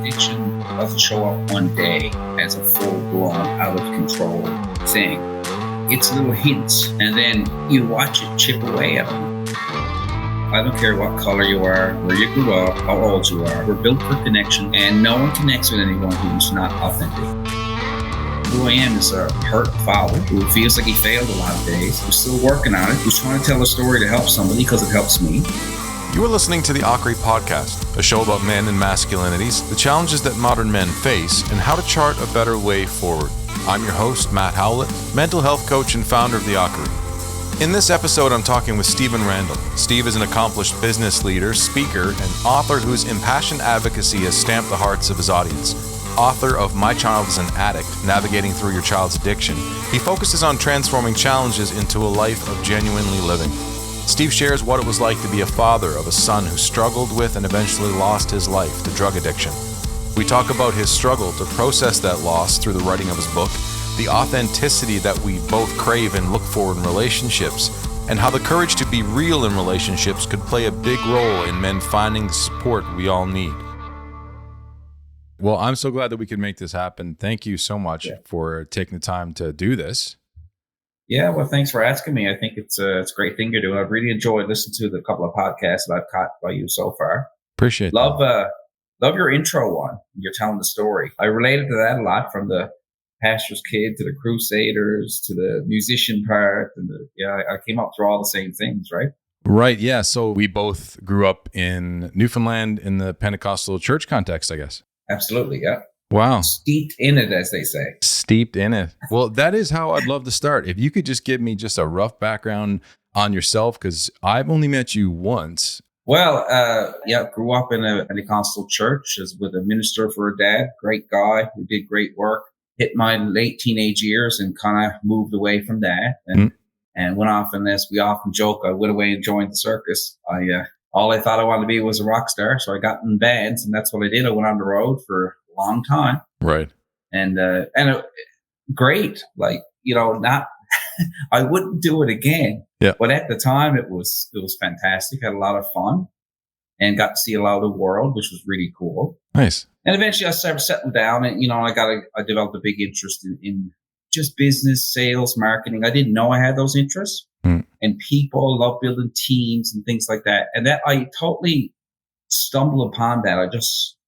addiction doesn't show up one day as a full-blown, out-of-control thing. It's little hints, and then you watch it chip away at them. I don't care what color you are, where you grew up, how old you are. We're built for connection, and no one connects with anyone who's not authentic. Who I am is a hurt father who feels like he failed a lot of days, who's still working on it, who's trying to tell a story to help somebody because it helps me. You are listening to the Akkeri Podcast, a show about men and masculinities, the challenges that modern men face, and how to chart a better way forward. I'm your host, Matt Howlett, mental health coach and founder of the Akkeri. In this episode, I'm talking with Stephen Randell. Steve is an accomplished business leader, speaker, and author whose impassioned advocacy has stamped the hearts of his audience. Author of My Child Is An Addict, Navigating Through Your Child's Addiction, he focuses on transforming challenges into a life of genuinely living. Steve shares what it was like to be a father of a son who struggled with and eventually lost his life to drug addiction. We talk about his struggle to process that loss through the writing of his book, the authenticity that we both crave and look for in relationships, and how the courage to be real in relationships could play a big role in men finding the support we all need. Well, I'm so glad that we could make this happen. Thank you so much for taking the time to do this. Yeah, well, thanks for asking me. I think it's a great thing you're doing. I've really enjoyed listening to the couple of podcasts that I've caught by you so far. Appreciate Love your intro one. You're telling the story. I related to that a lot, from the pastor's kid to the crusaders to the musician part. And I came up through all the same things, right? Right, yeah. So we both grew up in Newfoundland in the Pentecostal church context, I guess. Absolutely, yeah. Wow. Steeped in it, as they say. Steeped in it. Well, that is how I'd love to start. If you could just give me just a rough background on yourself, because I've only met you once. Well, grew up in a Pentecostal church with a minister for a dad. Great guy who did great work. Hit my late teenage years and kind of moved away from that and went off in this. We often joke, I went away and joined the circus. All I thought I wanted to be was a rock star. So I got in bands, and that's what I did. I went on the road for a long time. Right. And great. Like, not, I wouldn't do it again. Yeah. But at the time it was fantastic. Had a lot of fun and got to see a lot of the world, which was really cool. Nice. And eventually I started settling down, and, I developed a big interest in just business, sales, marketing. I didn't know I had those interests. And people love building teams and things like that. And that I totally stumbled upon that.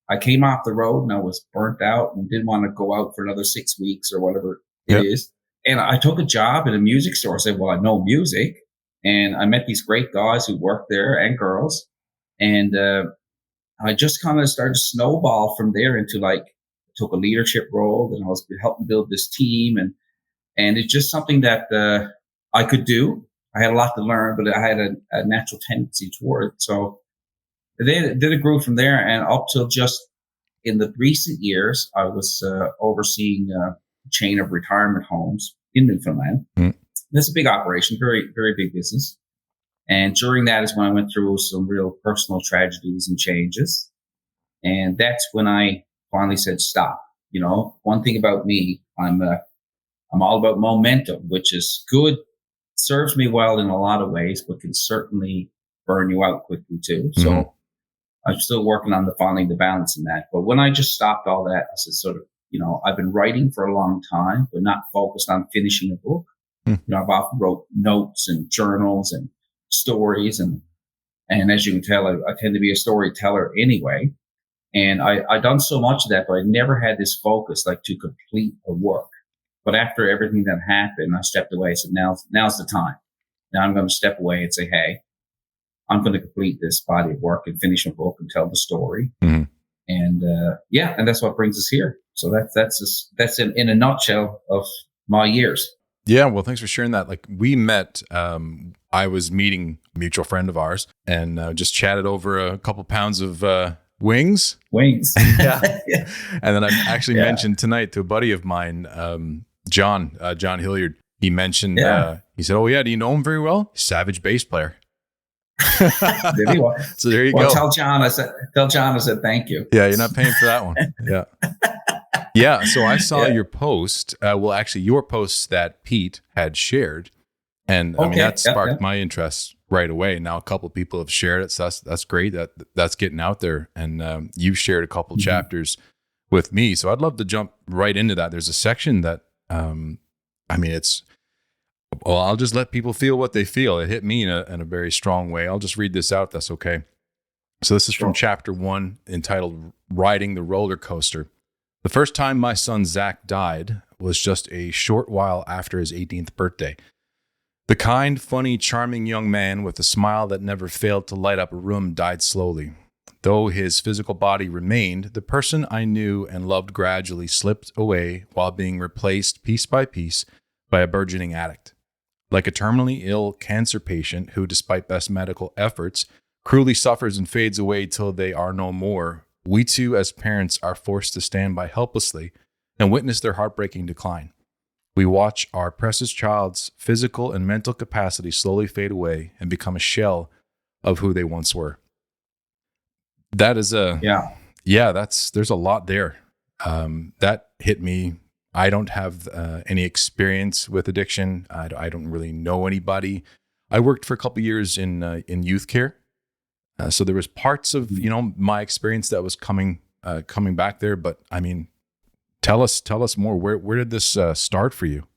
I came off the road and I was burnt out and didn't want to go out for another 6 weeks or whatever it is. And I took a job at a music store. I said, well, I know music. And I met these great guys who worked there and girls. And I just kind of started to snowball from there into took a leadership role, and I was helping build this team. And it's just something that I could do. I had a lot to learn, but I had a natural tendency toward it. So then it grew from there, and up till just in the recent years, I was overseeing a chain of retirement homes in Newfoundland. That's a big operation, very, very big business. And during that is when I went through some real personal tragedies and changes. And that's when I finally said, stop. One thing about me, I'm all about momentum, which is good, serves me well in a lot of ways, but can certainly burn you out quickly too. Mm-hmm. So I'm still working on finding the balance in that. But when I just stopped all that, I said, I've been writing for a long time, but not focused on finishing a book. I've often wrote notes and journals and stories. And as you can tell, I tend to be a storyteller anyway. And I done so much of that, but I never had this focus to complete a work. But after everything that happened, I stepped away. I said, now's the time. Now I'm going to step away and say, hey, I'm going to complete this body of work and finish a book and tell the story. Mm-hmm. And that's what brings us here. So that's in a nutshell of my years. Yeah. Well, thanks for sharing that. We met, I was meeting a mutual friend of ours and just chatted over a couple pounds of wings. Yeah. And then I actually mentioned tonight to a buddy of mine, John Hilliard. He mentioned, he said, oh yeah, do you know him very well? Savage bass player. So there you go. Tell John I said thank you. Yeah, you're not paying for that one. Yeah. Yeah, so I saw your post, your post that Pete had shared. And that sparked my interest right away. Now a couple of people have shared it, so that's great. That's getting out there, and you've shared a couple chapters with me. So I'd love to jump right into that. There's a section that, I'll just let people feel what they feel. It hit me in a very strong way. I'll just read this out, if that's okay. So this is from chapter 1, entitled Riding the Roller Coaster. The first time my son Zack died was just a short while after his 18th birthday. The kind, funny, charming young man with a smile that never failed to light up a room died slowly. Though his physical body remained, the person I knew and loved gradually slipped away while being replaced piece by piece by a burgeoning addict. Like a terminally ill cancer patient who, despite best medical efforts, cruelly suffers and fades away till they are no more, we too as parents are forced to stand by helplessly and witness their heartbreaking decline. We watch our precious child's physical and mental capacity slowly fade away and become a shell of who they once were. That is there's a lot there. That hit me. I don't have any experience with addiction. I don't really know anybody. I worked for a couple of years in youth care. So there was parts of, my experience that was coming back there. But I mean, tell us more. Where did this start for you?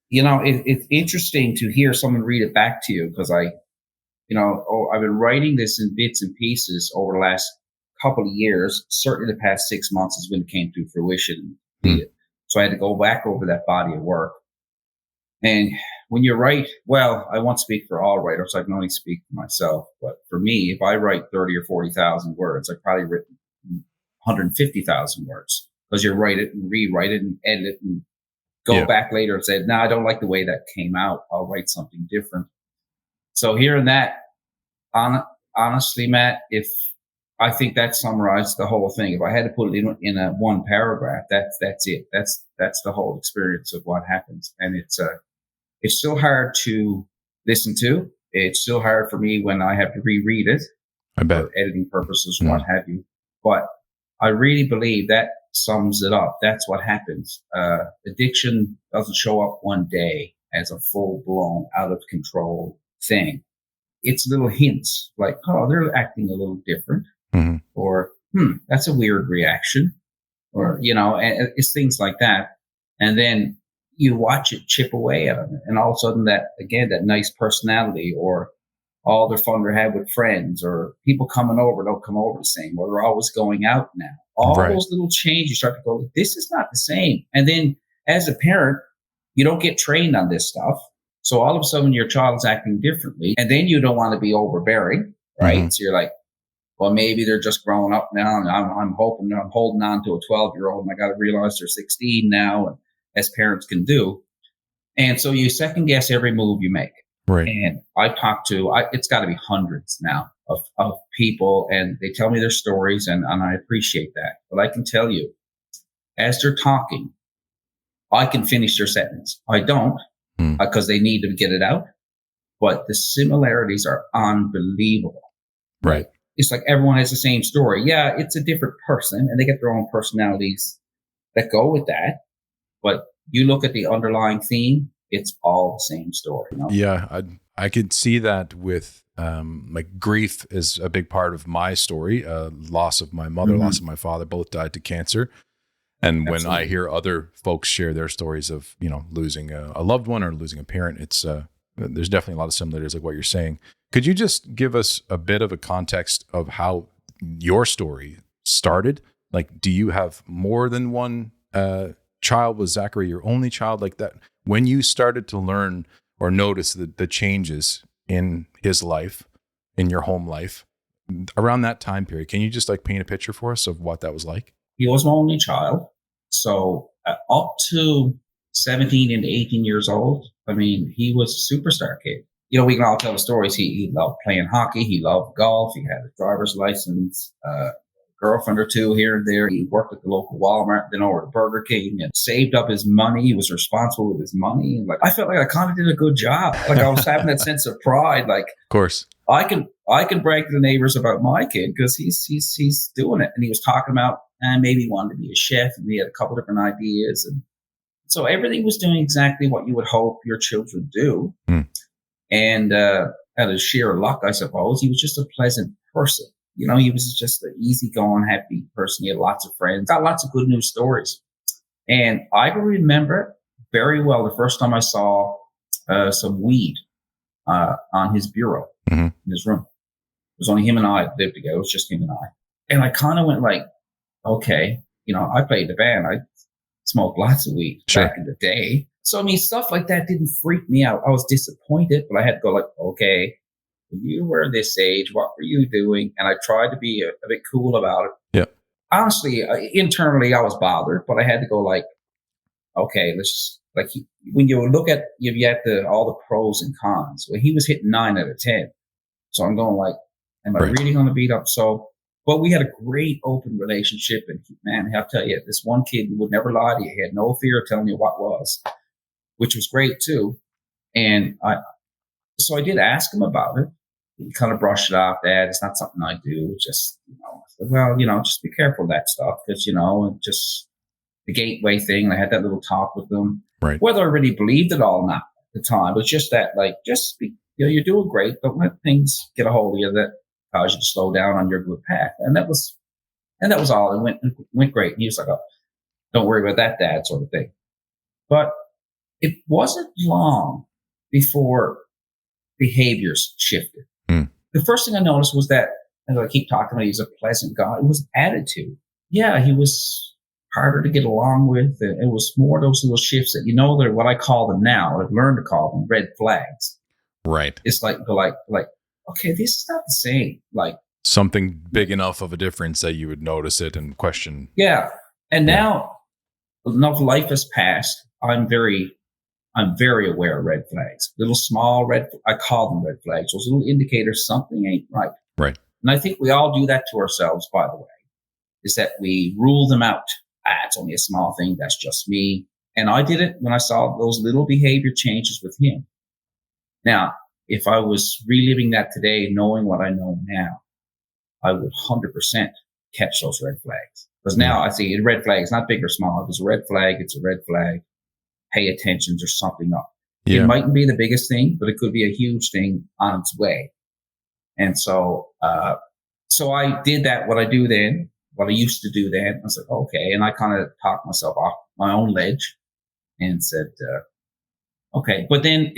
It's interesting to hear someone read it back to you, because I've been writing this in bits and pieces over the last couple of years. Certainly the past 6 months is when it came to fruition. So I had to go back over that body of work. And when you write, well, I won't speak for all writers. I can only speak for myself. But for me, if I write 30 or 40,000 words, I've probably written 150,000 words, because you write it and rewrite it and edit it and go back later and say, no, I don't like the way that came out. I'll write something different. So hearing that, honestly, Matt, I think that summarized the whole thing. If I had to put it in a one paragraph, that's it. That's the whole experience of what happens. And it's still hard to listen to. It's still hard for me when I have to reread it, I bet, for editing purposes, what have you. But I really believe that sums it up. That's what happens. Addiction doesn't show up one day as a full-blown, out-of-control thing. It's little hints like, oh, they're acting a little different. Mm-hmm. Or, that's a weird reaction. Or, and it's things like that. And then you watch it chip away at them. And all of a sudden that nice personality, or all the fun they have with friends, or people coming over, don't come over the same, or they're always going out now. All those little changes, you start to go, this is not the same. And then as a parent, you don't get trained on this stuff. So all of a sudden your child's acting differently, and then you don't want to be overbearing, right? Mm-hmm. So you're like, well, maybe they're just growing up now, and I'm hoping I'm holding on to a 12-year-old, and I got to realize they're 16 now, and as parents can do. And so you second guess every move you make. Right. And I've talked to, it's got to be hundreds now of people, and they tell me their stories, and I appreciate that. But I can tell you, as they're talking, I can finish their sentence. I don't, because they need to get it out. But the similarities are unbelievable. Right. It's like everyone has the same story. Yeah, it's a different person, and they get their own personalities that go with that. But you look at the underlying theme, it's all the same story. Yeah, I could see that with like grief is a big part of my story. Loss of my mother, loss of my father, both died to cancer. And when I hear other folks share their stories of, losing a loved one or losing a parent, it's there's definitely a lot of similarities, like what you're saying. Could you just give us a bit of a context of how your story started? Like, do you have more than one child? Was Zachary your only child? Like that, when you started to learn or notice the changes in his life, in your home life, around that time period, can you just like paint a picture for us of what that was like? He was my only child. So up to 17 and 18 years old, he was a superstar kid. We can all tell the stories. He loved playing hockey. He loved golf. He had a driver's license, girlfriend or two here and there. He worked at the local Walmart, then over to Burger King, and saved up his money. He was responsible with his money. And I felt like I kind of did a good job. I was having that sense of pride. Of course, I can brag to the neighbors about my kid because he's doing it. And he was talking about maybe he wanted to be a chef, and he had a couple different ideas. And so everything was doing exactly what you would hope your children do. And out of sheer luck, I suppose, he was just a pleasant person. You know, he was just an easygoing, happy person. He had lots of friends, got lots of good news stories. And I can remember very well the first time I saw some weed on his bureau in his room. It was only him and I lived together. It was just him and I. And I kind of went like, okay, you know, I played the band. I smoked lots of weed back in the day. So, I mean, stuff like that didn't freak me out. I was disappointed, but I had to go like, okay, you were this age. What were you doing? And I tried to be a bit cool about it. Yeah. Honestly, internally, I was bothered, but I had to go like, okay, let's like when you look at all the pros and cons. Well, he was hitting 9 out of 10. So I'm going like, am I really going to beat up? So, but we had a great open relationship, and man, I'll tell you, this one kid would never lie to you. He had no fear of telling you what was, which was great too. And so I did ask him about it. He kind of brushed it off. Dad, it's not something I do. Just, you know, I said, well, you know, just be careful of that stuff because, you know, just the gateway thing. I had that little talk with him. Right. Whether I really believed it all or not at the time, but just that, like, just be, you know, you're doing great. Don't let things get a hold of you that cause you to slow down on your good path. And that was all. It went great. And he was like, oh, don't worry about that, Dad, sort of thing. But it wasn't long before behaviors shifted. The first thing I noticed was that, as I keep talking about, he's a pleasant guy. It was attitude. Yeah, he was harder to get along with. And it was more those little shifts that, you know, they're what I call them now. I've learned to call them red flags. Right. It's like, okay, this is not the same. Like something big enough of a difference that you would notice it and question. Yeah. And now enough life has passed. I'm very aware of red flags. Little small I call them red flags. Those little indicators something ain't right. Right. And I think we all do that to ourselves, by the way, is that we rule them out. It's only a small thing. That's just me. And I did it when I saw those little behavior changes with him. Now, if I was reliving that today, knowing what I know now, I would 100% catch those red flags. Because now I see a red flag is not big or small. If it's a red flag, it's a red flag. Pay attention, there's something up. Yeah. It mightn't be the biggest thing, but it could be a huge thing on its way. And so, so I did that, what I used to do then. I was like, okay. And I kind of talked myself off my own ledge and said, okay. But then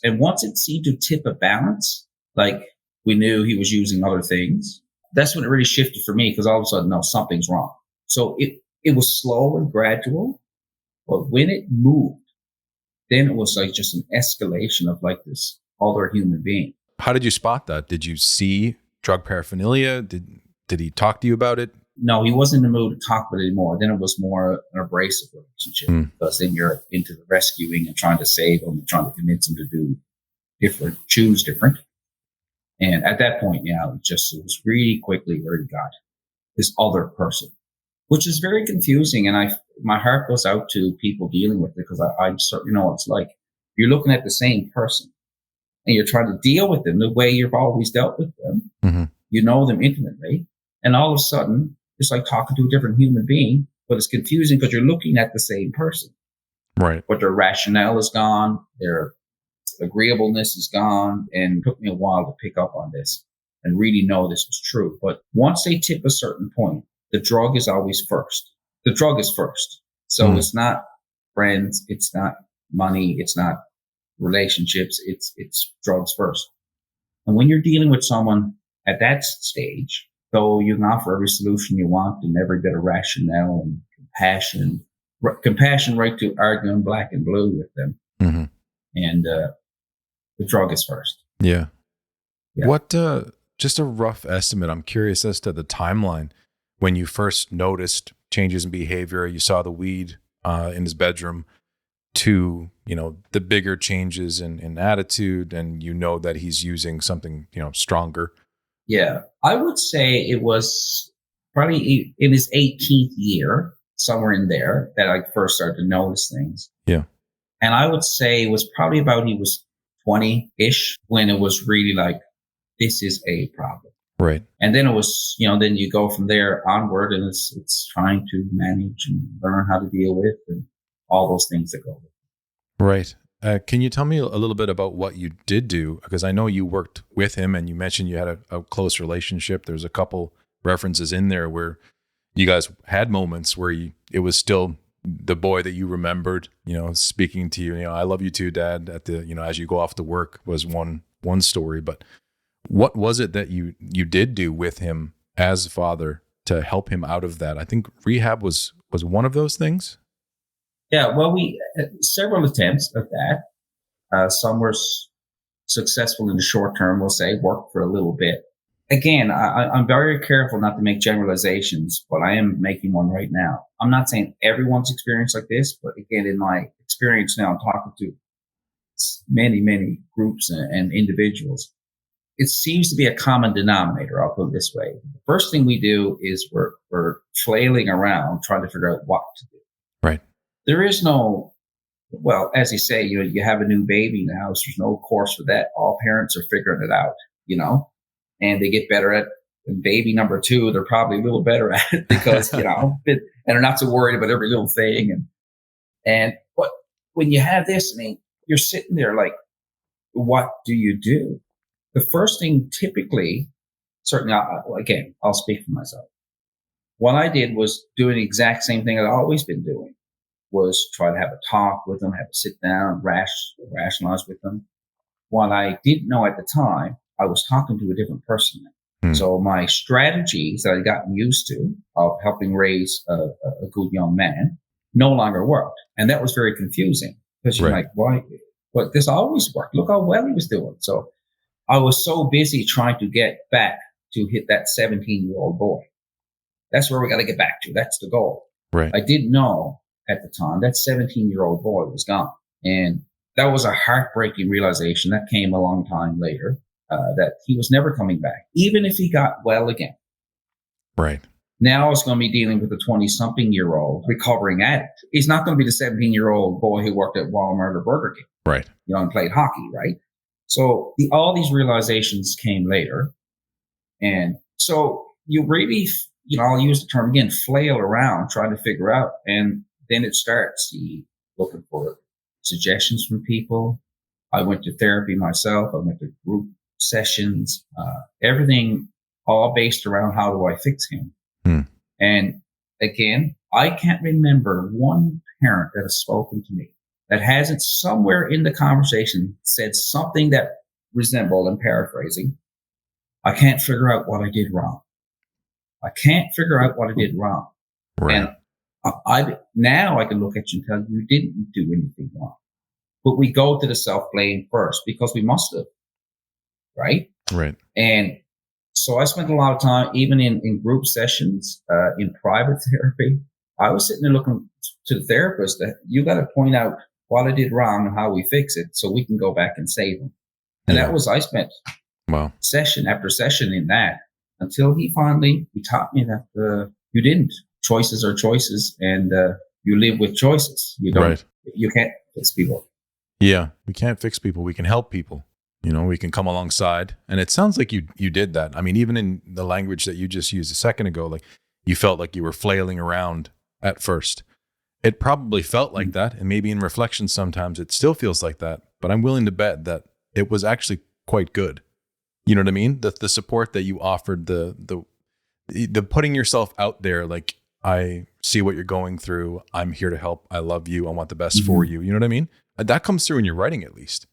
and once it seemed to tip a balance, like we knew he was using other things, that's when it really shifted for me because all of a sudden, no, something's wrong. So it was slow and gradual. But when it moved, then it was like just an escalation of like this other human being. How did you spot that? Did you see drug paraphernalia? Did he talk to you about it? No, he wasn't in the mood to talk about it anymore. Then it was more an abrasive relationship because then you're into the rescuing and trying to save him and trying to convince him to do different, choose different. And at that point, it was really quickly where he got this other person, which is very confusing. And my heart goes out to people dealing with it because I certainly know what it's like. You're looking at the same person and you're trying to deal with them the way you've always dealt with them. Mm-hmm. You know them intimately. And all of a sudden, it's like talking to a different human being, but it's confusing because you're looking at the same person. Right. But their rationale is gone. Their agreeableness is gone. And it took me a while to pick up on this and really know this was true. But once they tip a certain point, the drug is always first. The drug is first. So it's not friends. It's not money. It's not relationships. It's drugs first. And when you're dealing with someone at that stage, though you can offer every solution you want and every bit of rationale and compassion right to arguing black and blue with them. Mm-hmm. And the drug is first. Yeah. What, just a rough estimate. I'm curious as to the timeline. When you first noticed changes in behavior, you saw the weed in his bedroom, to, the bigger changes in attitude, and that he's using something, stronger. Yeah. I would say it was probably in his 18th year, somewhere in there, that I first started to notice things. Yeah. And I would say it was probably about he was 20-ish when it was really like, this is a problem. Right. And then it was, then you go from there onward, and it's trying to manage and learn how to deal with and all those things that go with it. Right. Can you tell me a little bit about what you did do? Because I know you worked with him and you mentioned you had a close relationship. There's a couple references in there where you guys had moments where it was still the boy that you remembered, speaking to you, I love you too, Dad, at the, as you go off to work was one story. But what was it that you did do with him as a father to help him out of that? I think rehab was one of those things. Yeah, well, we several attempts at that. Some were successful in the short term, we'll say, worked for a little bit. Again, I'm very careful not to make generalizations, but I am making one right now. I'm not saying everyone's experience like this, but again, in my experience now, I'm talking to many, many groups and individuals. It seems to be a common denominator. I'll put it this way. The first thing we do is we're flailing around trying to figure out what to do. Right. There is no, well, as you say, you have a new baby in the house. There's no course for that. All parents are figuring it out, and they get better at baby number 2. They're probably a little better at it because, and they're not so worried about every little thing. But when you have this, you're sitting there like, what do you do? The first thing typically, certainly, again, I'll speak for myself. What I did was doing the exact same thing I'd always been doing, was try to have a talk with them, have a sit down, rationalize with them. What I didn't know at the time, I was talking to a different person. So my strategies that I'd gotten used to of helping raise a good young man no longer worked. And that was very confusing because you're like, why? But this always worked. Look how well he was doing. So I was so busy trying to get back to hit that 17-year-old boy. That's where we got to get back to. That's the goal. Right. I didn't know at the time that 17-year-old boy was gone. And that was a heartbreaking realization that came a long time later, that he was never coming back, even if he got well again. Right. Now I was going to be dealing with a 20-something-year-old recovering addict. He's not going to be the 17-year-old boy who worked at Walmart or Burger King. Right. And played hockey, right? So all these realizations came later. And so you really, I'll use the term again, flail around trying to figure out. And then it starts looking for suggestions from people. I went to therapy myself. I went to group sessions, everything all based around how do I fix him. And again, I can't remember one parent that has spoken to me that hasn't somewhere in the conversation said something that resembled, and paraphrasing, I can't figure out what I did wrong. I can't figure out what I did wrong. Right. And now I can look at you and tell you didn't do anything wrong. But we go to the self-blame first because we must have. Right? Right. And so I spent a lot of time, even in group sessions, in private therapy. I was sitting there looking to the therapist that you got to point out what I did wrong and how we fix it so we can go back and save him. And that was, I spent session after session in that until he taught me that you didn't. Choices are choices, and you live with choices. You don't. You can't fix people. Yeah, we can't fix people. We can help people. We can come alongside. And it sounds like you did that. I mean, even in the language that you just used a second ago, like you felt like you were flailing around at first. It probably felt like that. And maybe in reflection, sometimes it still feels like that. But I'm willing to bet that it was actually quite good. You know what I mean? The support that you offered, the putting yourself out there, like, I see what you're going through. I'm here to help. I love you. I want the best for you. You know what I mean? That comes through in your writing, at least.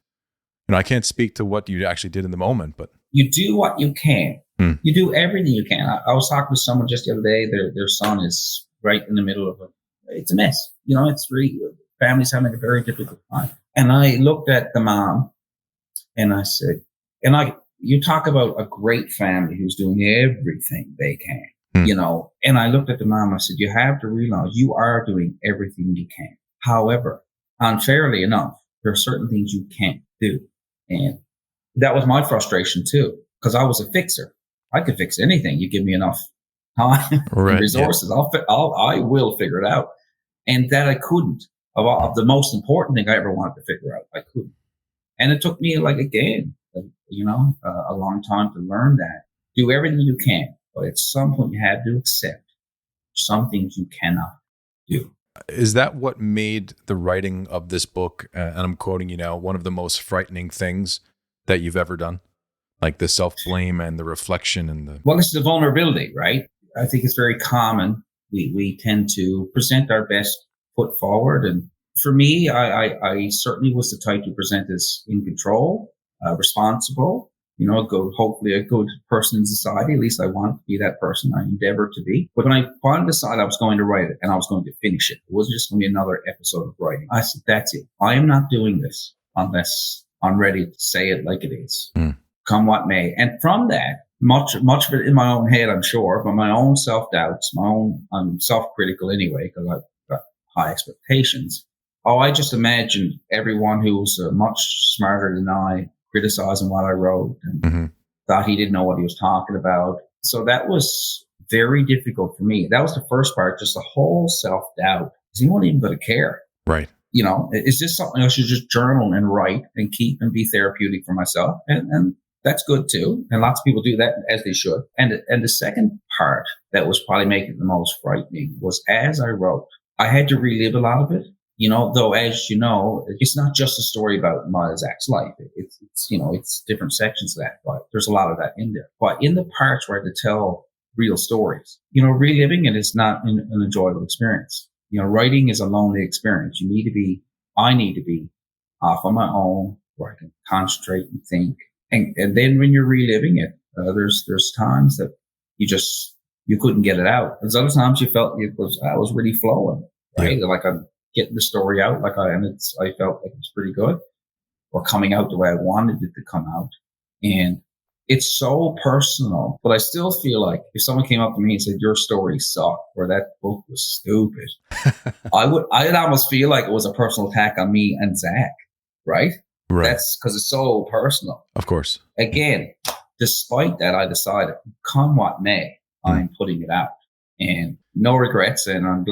I can't speak to what you actually did in the moment, but you do what you can. You do everything you can. I was talking to someone just the other day. Their son is right in the middle of it's a mess. It's really, family's having a very difficult time. And I looked at the mom and I said, you talk about a great family who's doing everything they can. And I looked at the mom, I said, you have to realize you are doing everything you can. However, unfairly enough, there are certain things you can't do. And that was my frustration too, because I was a fixer. I could fix anything. You give me enough time and resources. Yeah. I will figure it out. And that I couldn't. Of the most important thing I ever wanted to figure out, I couldn't. And it took me a long time to learn that. Do everything you can. But at some point, you have to accept some things you cannot do. Is that what made the writing of this book, and I'm quoting you now, one of the most frightening things that you've ever done? Like the self-blame and the reflection and the... Well, it's the vulnerability, right? I think it's very common. We tend to present our best foot forward. And for me, I certainly was the type to present as in control, responsible, hopefully a good person in society. At least I want to be that person. I endeavored to be. But when I finally decided I was going to write it and I was going to finish it, it wasn't just going to be another episode of writing. I said, that's it. I am not doing this unless I'm ready to say it like it is, come what may. And from that, much of it in my own head, I'm sure, but my own self-doubts, I'm self-critical anyway, because I've got high expectations. I just imagined everyone who was much smarter than I criticizing what I wrote and thought he didn't know what he was talking about. So that was very difficult for me. That was the first part, just the whole self-doubt. Is anyone even going to care? Right. Is this something I should just journal and write and keep and be therapeutic for myself? And that's good too. And lots of people do that, as they should. And the second part that was probably making it the most frightening was as I wrote, I had to relive a lot of it. Though, as you know, it's not just a story about Zack's life. It's different sections of that, but there's a lot of that in there. But in the parts where I had to tell real stories, reliving it is not an enjoyable experience. Writing is a lonely experience. I need to be off on my own where I can concentrate and think. And then when you're reliving it, there's times that you couldn't get it out. There's other times you felt I was really flowing, right? Yeah. Like I'm getting the story out, I felt like it was pretty good, or coming out the way I wanted it to come out. And it's so personal, but I still feel like if someone came up to me and said, your story sucked, or that book was stupid, I'd almost feel like it was a personal attack on me and Zack, right? Right. That's because it's so personal. Of course. Again, despite that, I decided, come what may, I'm putting it out, and no regrets. And I'm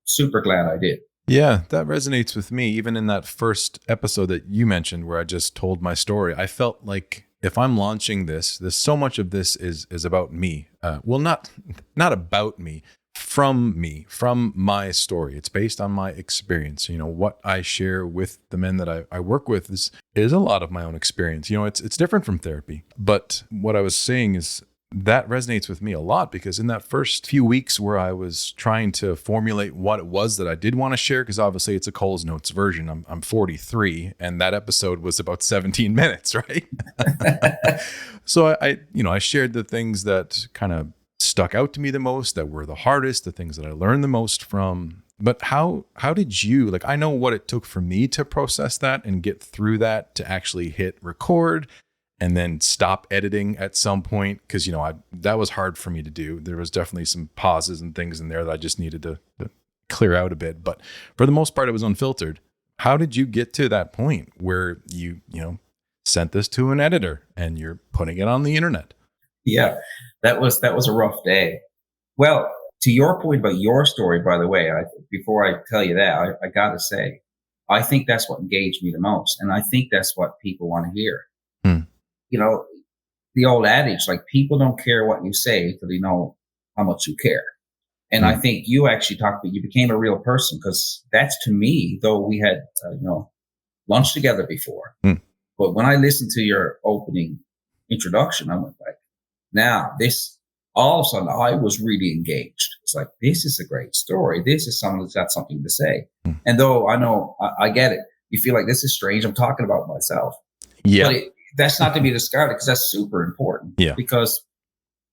super glad I did. Yeah, that resonates with me. Even in that first episode that you mentioned where I just told my story, I felt like if I'm launching this, so much of this is about me. Well, not about me, from my story. It's based on my experience. What I share with the men that I work with is a lot of my own experience. It's different from therapy. But what I was saying is that resonates with me a lot, because in that first few weeks where I was trying to formulate what it was that I did want to share, because obviously it's a Cole's Notes version. I'm 43, and that episode was about 17 minutes, right? So I shared the things that kind of stuck out to me the most, that were the hardest, the things that I learned the most from. But how did you, I know what it took for me to process that and get through that, to actually hit record and then stop editing at some point, because that was hard for me to do. There was definitely some pauses and things in there that I just needed to clear out a bit. But for the most part, it was unfiltered. How did you get to that point where you sent this to an editor and you're putting it on the internet? Yeah, that was a rough day. Well, to your point about your story, by the way, before I tell you that, I got to say, I think that's what engaged me the most, and I think that's what people want to hear. The old adage, people don't care what you say until they know how much you care. And I think you actually you became a real person, because that's, to me, though we had, lunch together before. But when I listened to your opening introduction, I went now all of a sudden I was really engaged. It's like, this is a great story. This is someone that's got something to say. And though I know, I get it. You feel like this is strange. I'm talking about myself. Yeah. But that's not to be discarded, because that's super important. Yeah. Because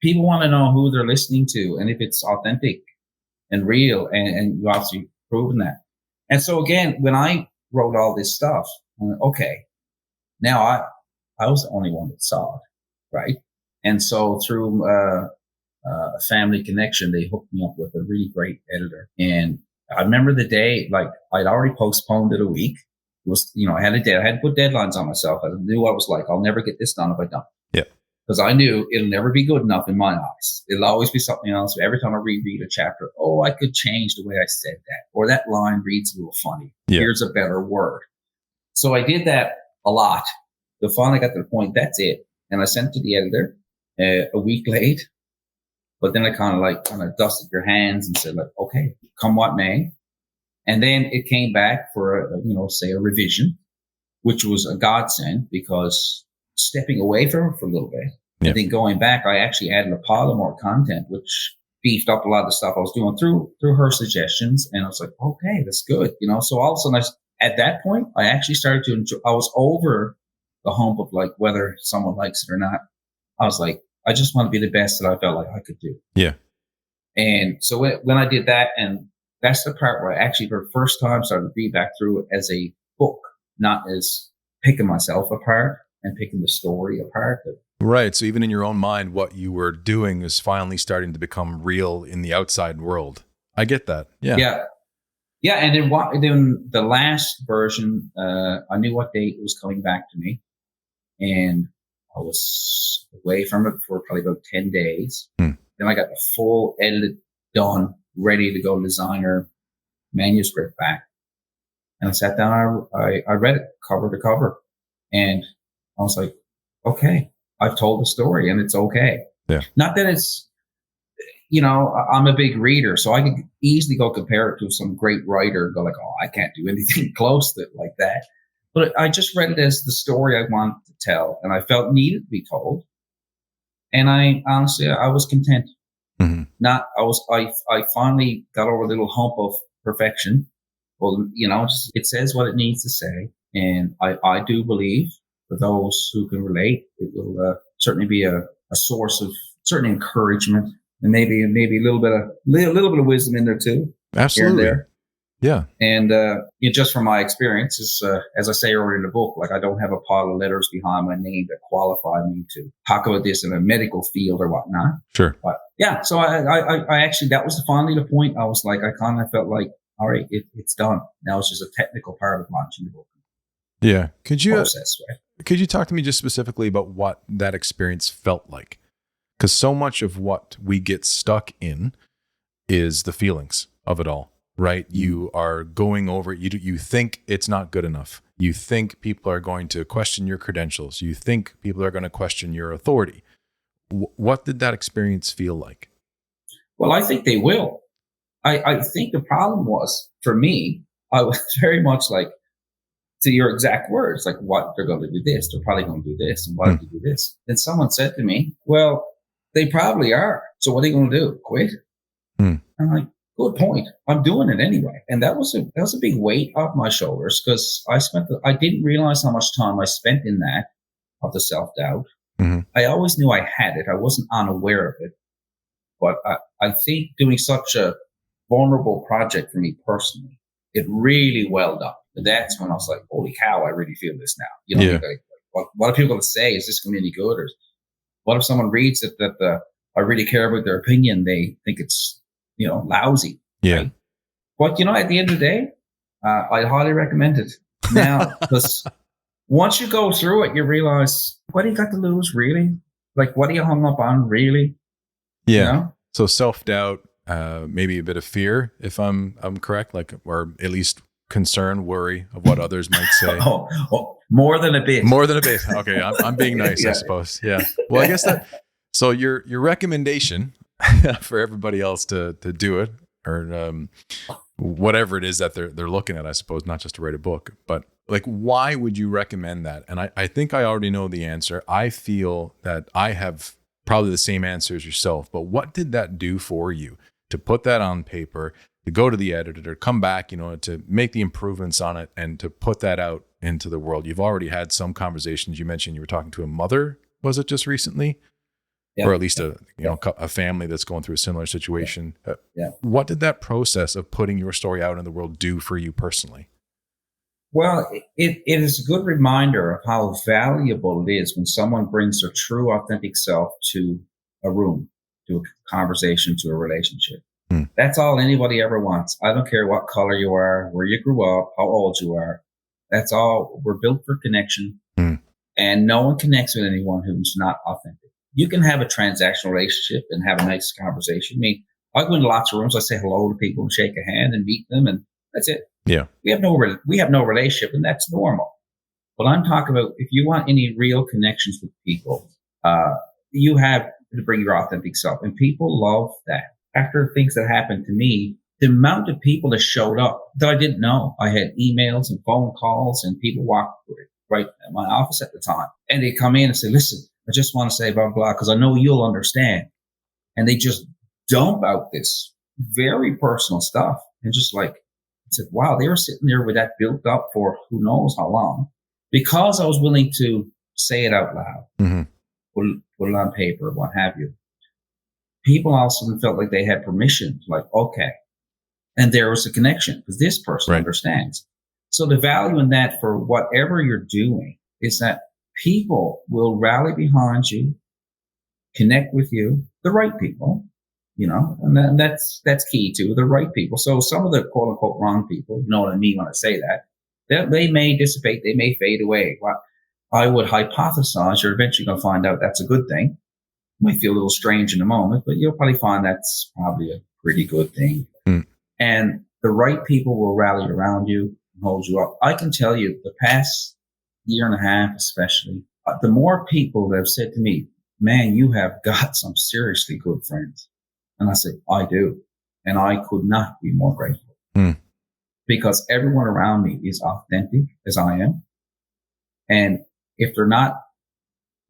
people want to know who they're listening to and if it's authentic and real. And you obviously proven that. And so again, when I wrote all this stuff, I went, okay, now I was the only one that saw it. Right. And so through a family connection, they hooked me up with a really great editor. And I remember the day, I'd already postponed it a week. It was, I had to put deadlines on myself. I knew I was I'll never get this done if I don't. Yeah. Because I knew it'll never be good enough in my eyes. It'll always be something else. Every time I reread a chapter, I could change the way I said that. Or that line reads a little funny. Yeah. Here's a better word. So I did that a lot. So finally got to the point, that's it. And I sent it to the editor a week late. But then I kind of dusted your hands and said, like, okay, come what may. And then it came back for, say a revision, which was a godsend, because stepping away from it for a little bit, and then going back, I actually added a pile of more content, which beefed up a lot of the stuff I was doing through her suggestions. And I was like, okay, that's good. So all of a sudden, at that point, I actually started to enjoy, I was over the hump of like whether someone likes it or not. I was like, I just want to be the best that I felt like I could do. Yeah. And so when I did that, and that's the part where I actually for the first time started to read back through it as a book, not as picking myself apart and picking the story apart. Right. So even in your own mind, what you were doing is finally starting to become real in the outside world. I get that. Yeah. Yeah. Yeah. And then the last version, I knew what date it was coming back to me, and I was away from it for probably about 10 days. Then I got the full edited, done, ready to go designer manuscript back. And I sat down, I read it cover to cover, and I was like, okay, I've told the story and it's okay. Yeah. Not that it's, I'm a big reader, so I could easily go compare it to some great writer and go like, oh, I can't do anything close to it like that. But I just read it as the story I wanted to tell, and I felt needed to be told. And I honestly was content. Mm-hmm. I finally got over the little hump of perfection. Well, it says what it needs to say. And I do believe for those who can relate, it will certainly be a source of certain encouragement, and maybe a little bit of wisdom in there too. Absolutely. Here and there. Yeah. And just from my experiences, as I say earlier in the book, like I don't have a pile of letters behind my name that qualify me to talk about this in a medical field or whatnot. Sure. But yeah, so I actually, that was finally the point. I was like, I kind of felt like, all right, it's done. Now it's just a technical part of launching the book. Yeah. Could you talk to me just specifically about what that experience felt like? Because so much of what we get stuck in is the feelings of it all. Right? You are going over it. You think it's not good enough. You think people are going to question your credentials. You think people are going to question your authority. What did that experience feel like? Well, I think they will. I think the problem was, for me, I was very much like, to your exact words, like, what, they're going to do this, they're probably going to do this, and why did you do this? Then someone said to me, well, they probably are. So what are you going to do? Quit? I'm like, good point. I'm doing it anyway. And that was a big weight off my shoulders, because I didn't realize how much time I spent in that, of the self-doubt. Mm-hmm. I always knew I had it. I wasn't unaware of it. But I think doing such a vulnerable project for me personally, it really welled up. And that's when I was like, holy cow, I really feel this now. Like, what are people going to say? Is this going to be any good? Or what if someone reads it that I really care about their opinion? They think it's, lousy. Yeah. Right? But, at the end of the day, I'd highly recommend it now, because once you go through it, you realize, what do you got to lose, really? Like, what are you hung up on, really? Yeah. So self-doubt, maybe a bit of fear, if I'm correct, like, or at least concern, worry of what others might say. More than a bit. More than a bit. Okay. I'm being nice, I suppose. Yeah. Well, I guess so your recommendation for everybody else to do it, or whatever it is that they're looking at, I suppose, not just to write a book, but like, why would you recommend that? And I think I already know the answer. I feel that I have probably the same answer as yourself, but what did that do for you to put that on paper, to go to the editor, to come back, to make the improvements on it, and to put that out into the world? You've already had some conversations. You mentioned you were talking to a mother, was it just recently? Or at least a family that's going through a similar situation. What did that process of putting your story out in the world do for you personally? Well, it is a good reminder of how valuable it is when someone brings their true, authentic self to a room, to a conversation, to a relationship. That's all anybody ever wants. I don't care what color you are, where you grew up, how old you are. That's all. We're built for connection, and no one connects with anyone who's not authentic. You can have a transactional relationship and have a nice conversation. I mean, I go into lots of rooms. I say hello to people and shake a hand and meet them, and that's it. Yeah, we have no relationship, and that's normal. But I'm talking about, if you want any real connections with people, you have to bring your authentic self. And people love that. After things that happened to me, the amount of people that showed up that I didn't know. I had emails and phone calls, and people walked right at my office at the time. And they come in and say, listen, I just want to say blah, blah, because I know you'll understand. And they just dump out this very personal stuff. And just like, I said, wow, they were sitting there with that built up for who knows how long, because I was willing to say it out loud, put it on paper, what have you. People also felt like they had permission, like, okay. And there was a connection because this person understands. So the value in that for whatever you're doing is that people will rally behind you, connect with you, the right people, and that's key too, the right people. So some of the quote unquote wrong people, you know what I mean when I say that, they may dissipate, they may fade away. Well, I would hypothesize you're eventually going to find out that's a good thing. Might feel a little strange in a moment, but you'll probably find that's probably a pretty good thing. And the right people will rally around you and hold you up. I can tell you the past year and a half, especially, the more people that have said to me, man, you have got some seriously good friends. And I said, I do. And I could not be more grateful because everyone around me is authentic as I am. And if they're not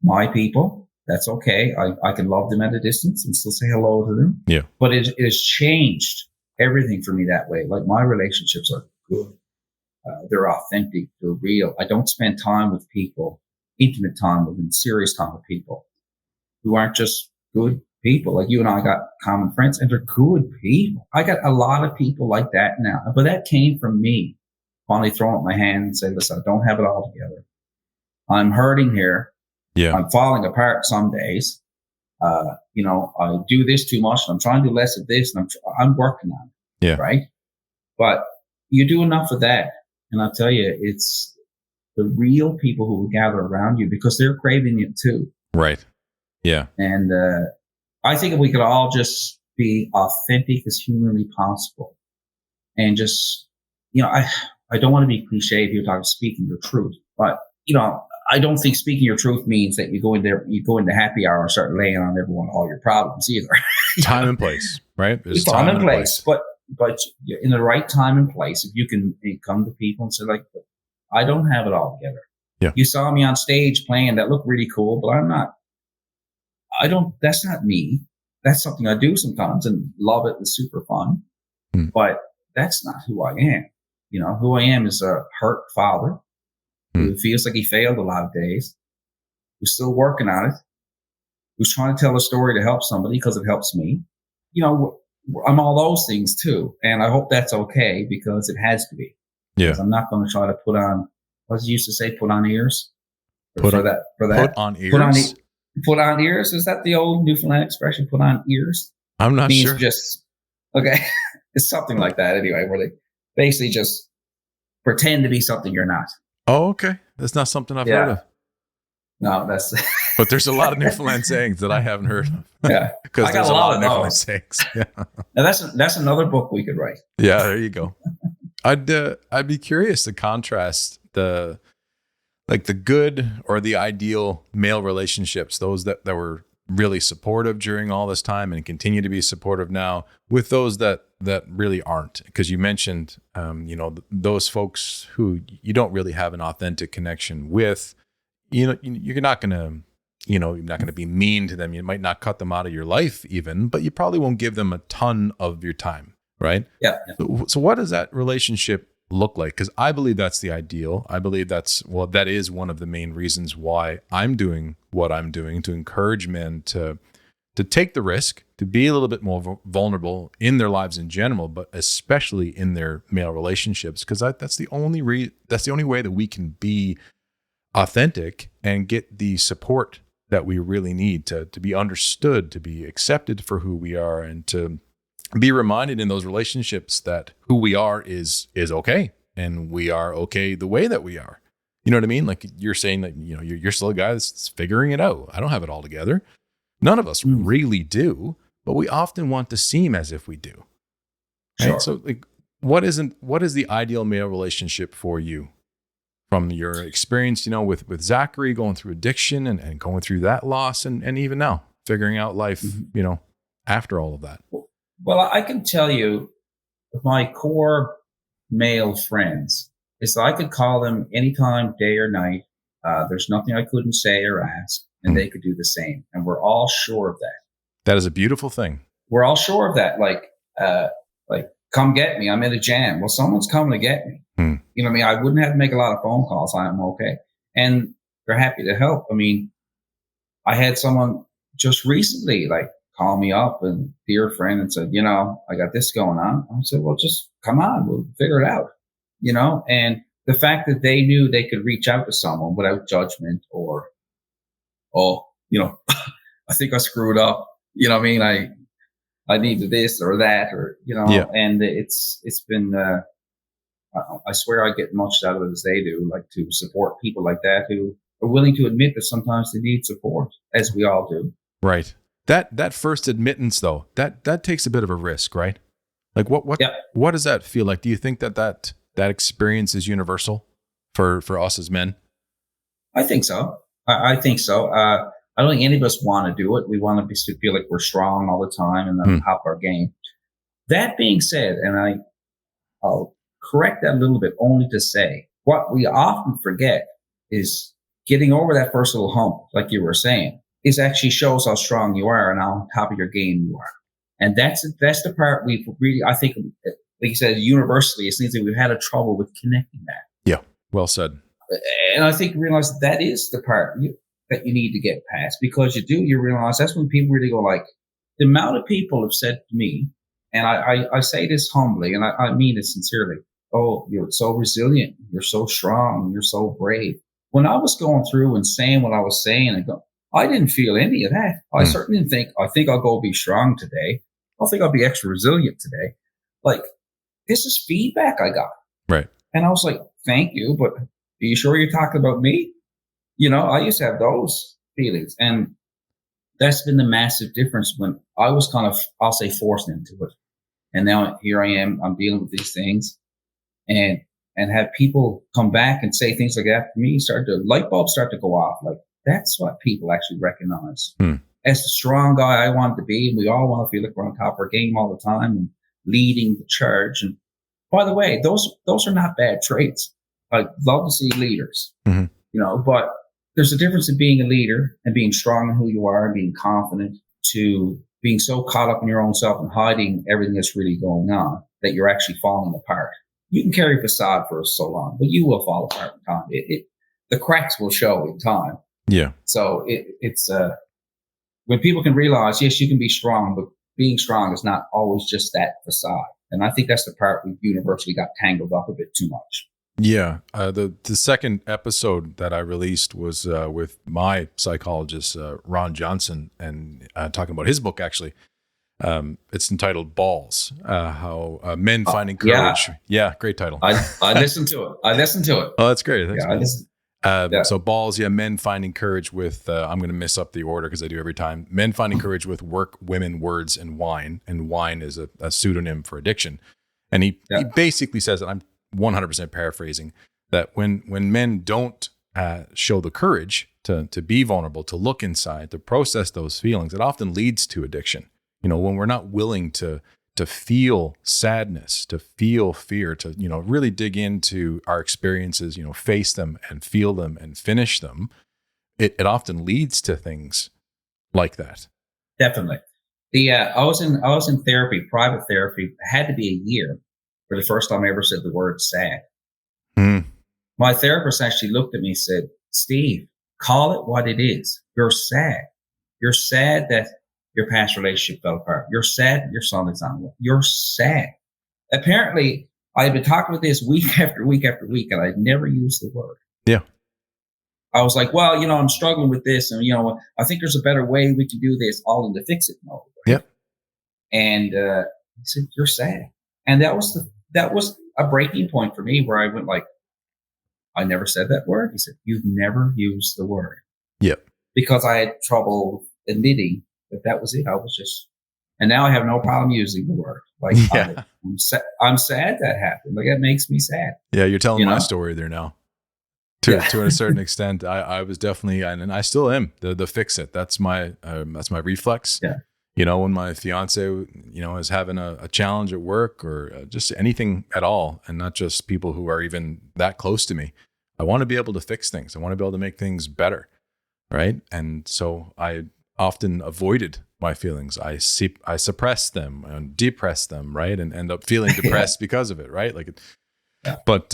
my people, that's okay. I can love them at a distance and still say hello to them. Yeah. But it has changed everything for me that way. Like my relationships are good. They're authentic. They're real. I don't spend time with people, intimate time with them, serious time with people who aren't just good people. Like you and I got common friends and they're good people. I got a lot of people like that now, but that came from me finally throwing up my hand and saying, listen, I don't have it all together. I'm hurting here. Yeah. I'm falling apart some days. I do this too much and I'm trying to do less of this and I'm working on it. Yeah. Right. But you do enough of that. And I'll tell you, it's the real people who will gather around you because they're craving it too. Right. Yeah. And, I think if we could all just be authentic as humanly possible and just, I don't want to be cliche if you're talking speaking your truth, but, I don't think speaking your truth means that you go into happy hour and start laying on everyone all your problems either. Time and place, right? There's time and place. But in the right time and place, if you can come to people and say, like, I don't have it all together. Yeah. You saw me on stage playing that looked really cool, but that's not me. That's something I do sometimes and love it and super fun. But that's not who I am. Who I am is a hurt father who feels like he failed a lot of days, who's still working on it, who's trying to tell a story to help somebody because it helps me. I'm all those things too. And I hope that's okay because it has to be. Yeah. I'm not going to try to put on, what you used to say, put on ears? Put on ears? Put on ears? Is that the old Newfoundland expression? Put on ears? I'm not sure. Okay. It's something like that anyway, where they basically just pretend to be something you're not. Oh, okay. That's not something I've heard of. No, that's... But there's a lot of Newfoundland sayings that I haven't heard of. Yeah. Because there's a lot of Newfoundland sayings. Yeah. Now that's another book we could write. Yeah, there you go. I'd be curious to contrast the good or the ideal male relationships, those that were really supportive during all this time and continue to be supportive now, with those that really aren't. Because you mentioned, those folks who you don't really have an authentic connection with. You're not going to be mean to them. You might not cut them out of your life even, but you probably won't give them a ton of your time, right? Yeah. So what does that relationship look like? Because I believe that's the ideal. I believe that is one of the main reasons why I'm doing what I'm doing, to encourage men to take the risk, to be a little bit more vulnerable in their lives in general, but especially in their male relationships, because that's the only way that we can be authentic and get the support that we really need to be understood, to be accepted for who we are, and to be reminded in those relationships that who we are is okay, and we are okay the way that we are. You know what I mean? Like you're saying that, you're still a guy that's figuring it out. I don't have it all together. None of us really do, but we often want to seem as if we do. Right? Sure. So what is the ideal male relationship for you from your experience, with Zachary going through addiction and going through that loss and even now figuring out life, you know, after all of that. Well, I can tell you my core male friends is that I could call them anytime, day or night. There's nothing I couldn't say or ask, and they could do the same. And we're all sure of that. That is a beautiful thing. We're all sure of that. Like, come get me. I'm in a jam. Well, someone's coming to get me. You know what I mean? I wouldn't have to make a lot of phone calls. I'm okay. And they're happy to help. I mean, I had someone just recently like call me up and dear friend and said, you know, I got this going on. I said, well, just come on. We'll figure it out, you know? And the fact that they knew they could reach out to someone without judgment or, oh, you know, I think I screwed up. You know what I mean? I needed this or that, or, you know, and it's been, I swear I get much out of it as they do, like to support people like that who are willing to admit that sometimes they need support, as we all do. Right. That first admittance though, that takes a bit of a risk, right? Like what does that feel like? Do you think that experience is universal for us as men? I think so. I think so. I don't think any of us want to do it. We want to feel like we're strong all the time and on top of our game. That being said, and I'll correct that a little bit only to say what we often forget is getting over that first little hump, like you were saying, is actually shows how strong you are and how on top of your game you are. And that's the part we've really, I think, like you said, universally, it seems that we've had a trouble with connecting that. Yeah, well said. And I think you realize that is the part that you need to get past, because you realize that's when people really go like, the amount of people have said to me, and I say this humbly, and I mean it sincerely, oh, you're so resilient, you're so strong, you're so brave. When I was going through and saying what I was saying, I didn't feel any of that. I certainly didn't think, I think I'll go be strong today. I think I'll be extra resilient today. Like, this is feedback I got. Right. And I was like, thank you, but are you sure you're talking about me? You know, I used to have those feelings. And that's been the massive difference when I was kind of, I'll say, forced into it. And now here I am, I'm dealing with these things and have people come back and say things like that to me, light bulbs start to go off. Like, that's what people actually recognize. As the strong guy I wanted to be, and we all want to feel like we're on top of our game all the time and leading the charge. And by the way, those are not bad traits. I'd love to see leaders, you know, but there's a difference in being a leader and being strong in who you are and being confident to being so caught up in your own self and hiding everything that's really going on that you're actually falling apart. You can carry a facade for so long, but you will fall apart in time. The cracks will show in time. Yeah. So it's when people can realize, yes, you can be strong, but being strong is not always just that facade. And I think that's the part we universally got tangled up a bit too much. Yeah. The second episode that I released was with my psychologist, Ron Johnson, and talking about his book, actually. It's entitled Balls, how men finding courage. Yeah, great title. I listened to it. Oh, that's great. Thanks, I listened. So Balls, men finding courage with, I'm going to mess up the order because I do every time. Men finding courage with work, women, words, and wine. And wine is a pseudonym for addiction. And he basically says, and I'm 100% paraphrasing, that when men don't show the courage to be vulnerable, to look inside, to process those feelings, it often leads to addiction. You know, when we're not willing to feel sadness, to feel fear, to, really dig into our experiences, face them and feel them and finish them, it often leads to things like that. Definitely. I was in therapy, private therapy. It had to be a year for the first time I ever said the word sad. My therapist actually looked at me and said, Steve, call it what it is. You're sad. You're sad that your past relationship fell apart. You're sad that your son is on. You're sad. Apparently, I had been talking about this week after week after week, and I'd never used the word. Yeah. I was like, well, I'm struggling with this, and I think there's a better way we can do this, all in the fix it mode. Right? Yep. And he said, "You're sad," and that was a breaking point for me, where I went like, I never said that word. He said, "You've never used the word." Yep. Because I had trouble admitting that was it. I was just, and now I have no problem using the word. Like, yeah. I'm sad that happened. Like, that makes me sad. Yeah, you're telling my story there now. To a certain extent, I was definitely, and I still am the fix it. That's my reflex. Yeah. You know, when my fiance, you know, is having a challenge at work or just anything at all, and not just people who are even that close to me, I want to be able to fix things. I want to be able to make things better. Right. And so I often avoided my feelings. I suppressed them and depressed them. Right. And end up feeling depressed because of it. Right. Like, but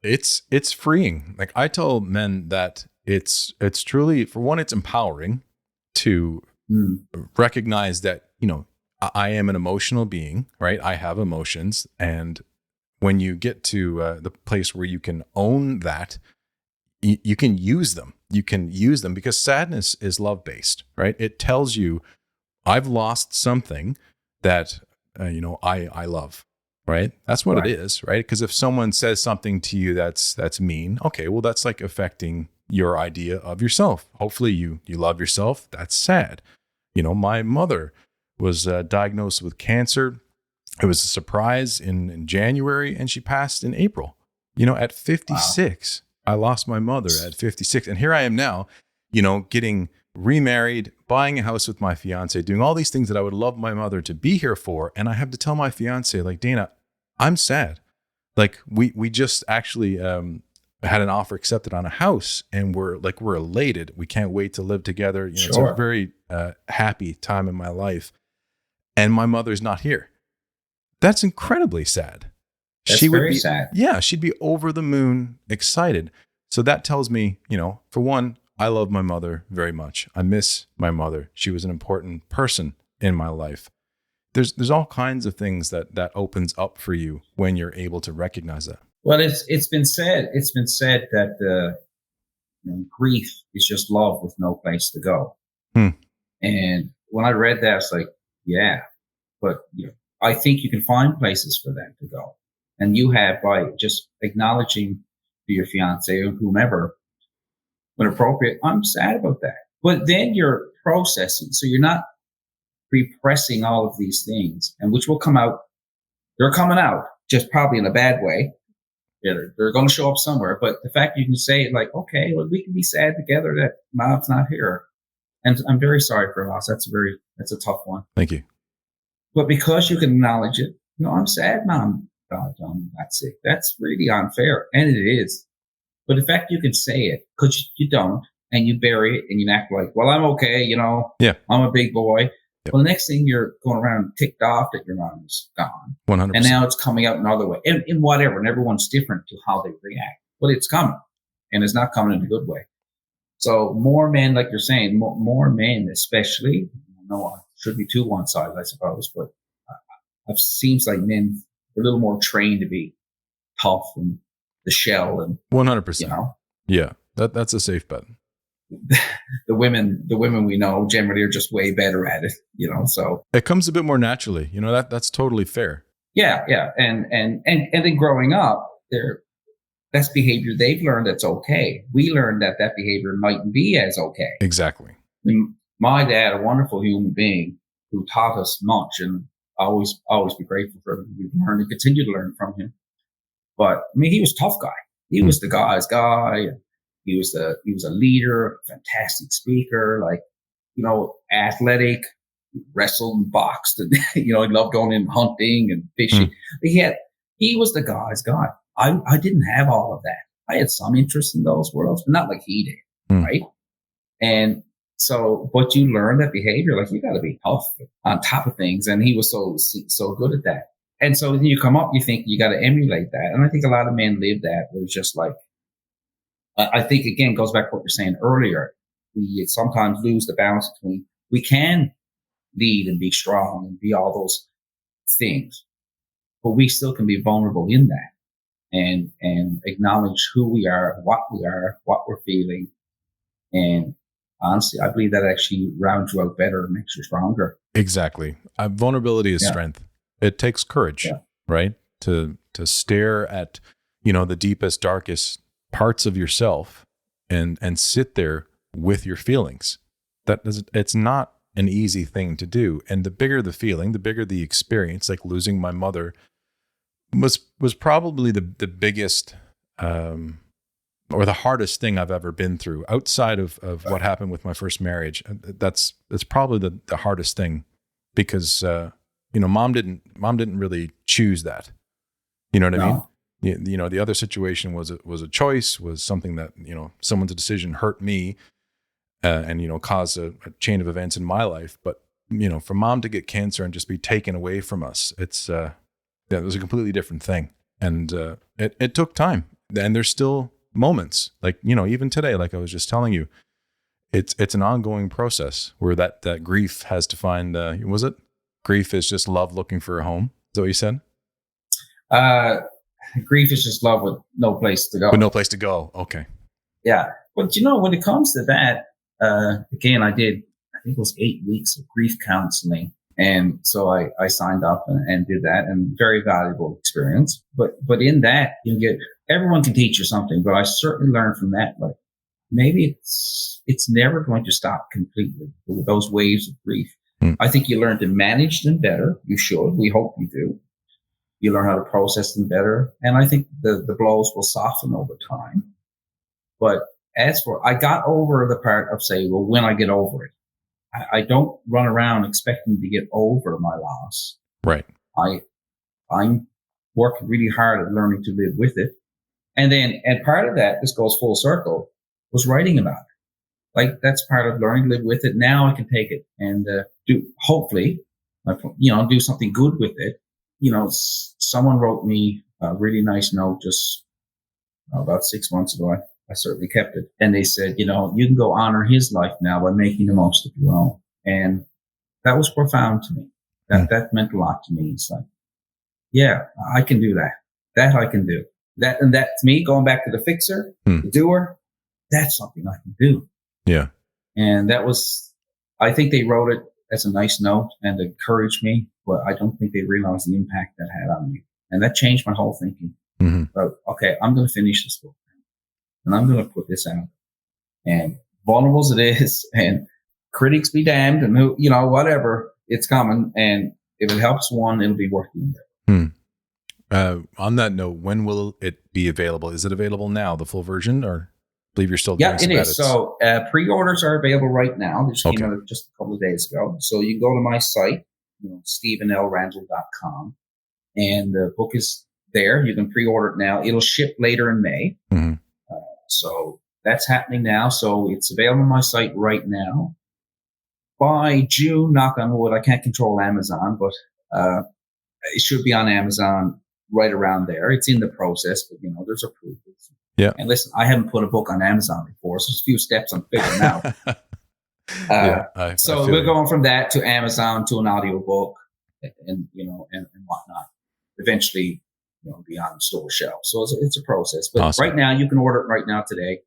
it's freeing. Like I tell men that it's truly, for one, it's empowering to recognize that, you know, I am an emotional being, right? I have emotions. And when you get to the place where you can own that, you can use them. You can use them because sadness is love-based, right? It tells you, I've lost something that, you know, I love, right? That's what it is, right? Because if someone says something to you that's mean, okay, well, that's like affecting your idea of yourself. Hopefully you love yourself. That's sad. You know, my mother was diagnosed with cancer. It was a surprise in January, and she passed in April. You know, at 56, I lost my mother at 56. And here I am now, you know, getting remarried, buying a house with my fiance, doing all these things that I would love my mother to be here for. And I have to tell my fiance, like, Dana, I'm sad. Like we just actually had an offer accepted on a house, and we're elated. We can't wait to live together. You know, It's a very happy time in my life. And my mother's not here. That's incredibly sad. That's she would very be sad. Yeah, she'd be over the moon excited. So that tells me, you know, for one, I love my mother very much. I miss my mother. She was an important person in my life. There's all kinds of things that opens up for you when you're able to recognize that. Well, it's been said that you know, grief is just love with no place to go. And when I read that, it's like, yeah, but you know, I think you can find places for that to go. And you have, by just acknowledging to your fiance or whomever, when appropriate, I'm sad about that. But then you're processing. So you're not repressing all of these things, and which will come out. They're coming out, just probably in a bad way. They're going to show up somewhere. But the fact you can say it like, okay, well, we can be sad together that Mom's not here. And I'm very sorry for her loss. That's a tough one. Thank you. But because you can acknowledge it, you know, I'm sad, Mom. That's it. That's really unfair. And it is. But the fact you can say it, because you don't, and you bury it and you act like, well, I'm okay, you know, I'm a big boy. Yep. Well, the next thing you're going around ticked off that your mom is gone. 100%. And now it's coming out another way. And whatever, and everyone's different to how they react. But it's coming. And it's not coming in a good way. So more men, like you're saying, more men especially, no, should be too one-sided, I suppose, but it seems like men are a little more trained to be tough and the shell and 100%. You know? Yeah, that's a safe bet. The women we know generally are just way better at it, you know. So it comes a bit more naturally, you know. That's totally fair. Yeah, and then growing up, that's behavior they've learned that's okay. We learned that behavior mightn't be as okay. Exactly. I mean, my dad, a wonderful human being who taught us much, and always be grateful for him. We learn and continue to learn from him. But I mean, he was a tough guy. He was the guy's guy. He was a leader, fantastic speaker, like, you know, athletic, wrestled and boxed, and you know, he loved going in hunting and fishing. He was the guy's guy. I didn't have all of that. I had some interest in those worlds, but not like he did, right? And so, but you learn that behavior, like you got to be tough on top of things, and he was so good at that. And so when you come up, you think you got to emulate that, and I think a lot of men live that. Where it's just like, I think again goes back to what you're saying earlier. We sometimes lose the balance between we can lead and be strong and be all those things, but we still can be vulnerable in that and acknowledge who we are, what we're feeling. And honestly, I believe that actually rounds you out better and makes you stronger. Exactly. Vulnerability is strength. It takes courage, right? To stare at, you know, the deepest, darkest parts of yourself and sit there with your feelings. It's not an easy thing to do. And the bigger the feeling, the bigger the experience, like losing my mother was probably the biggest or the hardest thing I've ever been through outside of what happened with my first marriage. That's probably the hardest thing, because, mom didn't really choose that. You know what I mean? You know, the other situation was a choice, was something that, someone's decision hurt me, and, caused a chain of events in my life. But, for mom to get cancer and just be taken away from us, it was a completely different thing. And it took time. And there's still moments, like, even today, like I was just telling you, it's an ongoing process where that grief has to find, was it? Grief is just love looking for a home. Is that what you said? Grief is just love with no place to go. With no place to go. Okay. Yeah. But when it comes to that, again, I think it was 8 weeks of grief counseling. And so I signed up and did that, and very valuable experience. But in that, everyone can teach you something, but I certainly learned from that, like, maybe it's never going to stop completely with those waves of grief. I think you learn to manage them better. You should. We hope you do. You learn how to process them better. And I think the blows will soften over time. But I got over the part of saying, well, when I get over it, I don't run around expecting to get over my loss. Right. I'm working really hard at learning to live with it. And part of that, this goes full circle, was writing about it. Like, that's part of learning to live with it. Now I can take it and hopefully, do something good with it. Someone wrote me a really nice note just about 6 months ago. I certainly kept it. And they said, you can go honor his life now by making the most of your own. And that was profound to me. That meant a lot to me. It's like, yeah, I can do that. That I can do. That, and that, to me, going back to the fixer, the doer, that's something I can do. Yeah. And that was, I think they wrote it as a nice note and encouraged me, but I don't think they realized the impact that had on me. And that changed my whole thinking. But, okay, I'm going to finish this book. And I'm going to put this out. And vulnerable as it is, and critics be damned, and whatever, it's coming. And if it helps one, it'll be worth the endeavor. On that note, when will it be available? Is it available now, the full version, or I believe you're still doing some edits? Yeah, it is. So pre-orders are available right now. They just came out just a couple of days ago. So you can go to my site, StephenRandell.com, and the book is there. You can pre-order it now. It'll ship later in May. So that's happening now. So it's available on my site right now. By June, knock on wood, I can't control Amazon, but it should be on Amazon right around there. It's in the process, but there's approvals. Yeah. And listen, I haven't put a book on Amazon before, so there's a few steps I'm figuring out. So we're going from that to Amazon to an audiobook and whatnot. Eventually, be on the store shelf. So it's a process. But awesome. Right now, you can order it right now today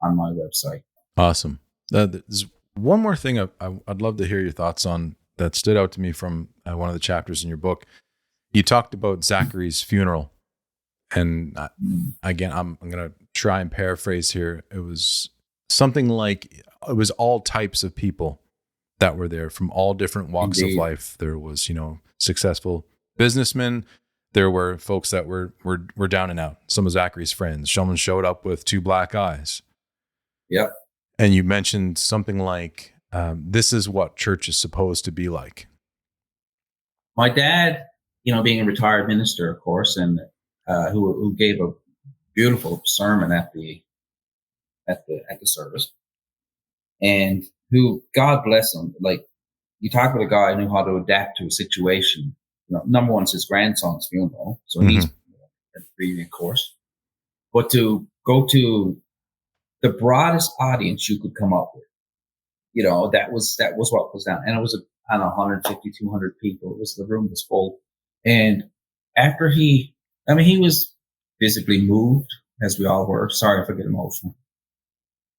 on my website. Awesome. There's one more thing I'd love to hear your thoughts on that stood out to me from one of the chapters in your book. You talked about Zachary's funeral. And again, I'm going to try and paraphrase here. It was something like, it was all types of people that were there from all different walks of life. There was, successful businessmen. There were folks that were down and out. Some of Zachary's friends. Someone showed up with 2 black eyes. Yep. And you mentioned something like, this is what church is supposed to be like. My dad, being a retired minister, of course, and who gave a beautiful sermon at the service, and who, God bless him, like, you talk about a guy who knew how to adapt to a situation. Number one is his grandson's funeral, so he's grieving, of course. But to go to the broadest audience you could come up with, that was what was down, and it was 150, 200 people. The room was full, and after he was visibly moved, as we all were. Sorry if I get emotional,